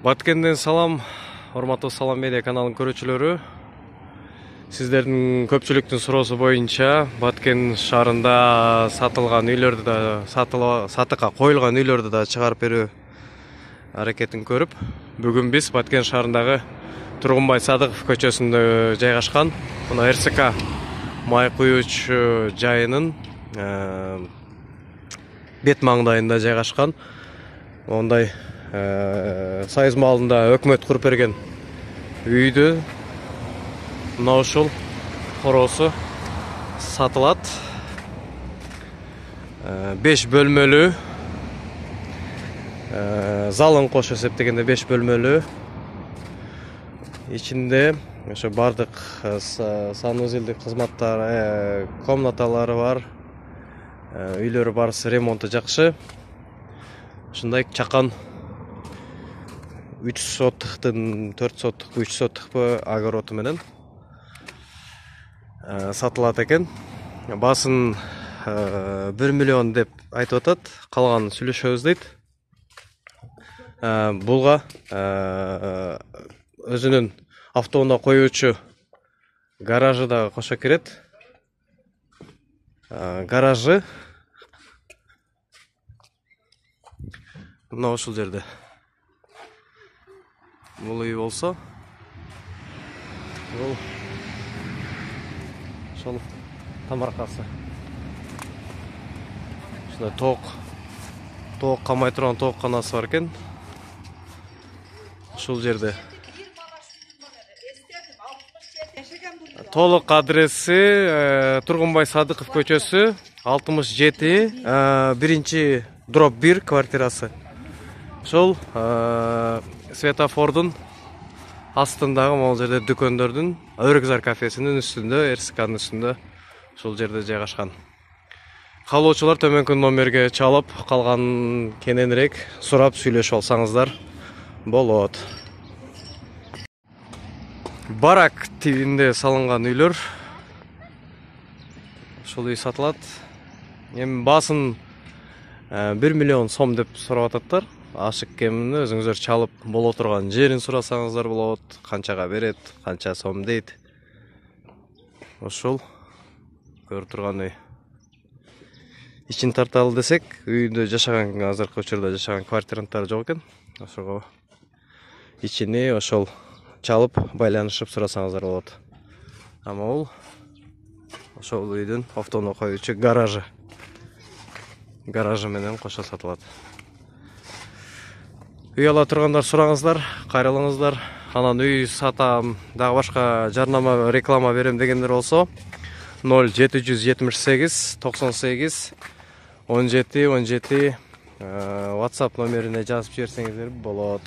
Баткенден салам, урматтуу Салам медиа каналынын көрүүчүлөрү. Сиздердин көпчүлүктүн суроосу боюнча Баткен шаарында сатылган үйлөрдү да сатыкка коюлган үйлөрдү да чыгарып берүү аракетин көрүп, бүгүн биз Баткен шаарындагы Тургунбай Садыков көчөсүндө жайгашкан мына РСК май куюуч жайынын бет маңдайында жайгашкан ондай сайыз малында өкмөт куруп берген үйдү мына ушул короосу сатылат. 5 бөлмөлүү, залын кошуп эсептегенде 5 бөлмөлүү. Ичинде ошо бардык санузелдик кызматтар, комнаталары бар. Үйлөрү барысы ремонту жакшы. Ушундай чакан 3 соттуктун 4 соттук, 3 соттук огороту менен сатылат экен. Басын 1 миллион деп айтып атат, калганын сүйлөшөбүз дейт. Булга өзүнүн автоунаа коюучу гаражы да кошо кирет. Гаражы мына ушул жерде. Бул үй болсо, бул ошол тамаркасы. Ушундай тоок камай турган тоокканасы бар экен. Ушул жерде. Толук адреси Тургунбай Садыков көчөсү 67, 1-1 квартирасы. Ошол светофордун астындагы могул жерде дүкөндөрдүн Өргүзар кафесинин үстүндө, РСКнын үстүндө ушул жерде жайгашкан. Каалоочулар төмөнкү номерге чалып, калган кененирээк сурап сүйлөшүп алсаңыздар болот. Барак тибинде салынган үйлөр. Ушул үй сатылат. Эми баасын 1 миллион сом деп сурап ататтар. Ашык кемini өзүңүздөр чалып боло турган жерин сурасаңыздар болот. Канчага берет, канча сом дейт. Ошол көрүп турган үй. Ичин тарталы десек, үйдө жашаган, азыркы учурда жашаган квартиранттар жок экен. Ошого ичини ошол чалып, байланышып сурасаңыздар болот. Ама бул ошол үйдүн автоунаа коюучу гаражы. Гаражы менен кошо сатылат. Үй ала тургандар сураңыздар, кайрылыңыздар. Анан үй сатам, дагы башка жарнама, реклама берем дегендер болсо 0778 98 17 17 WhatsApp номерине жазып жиберсеңиздер болот.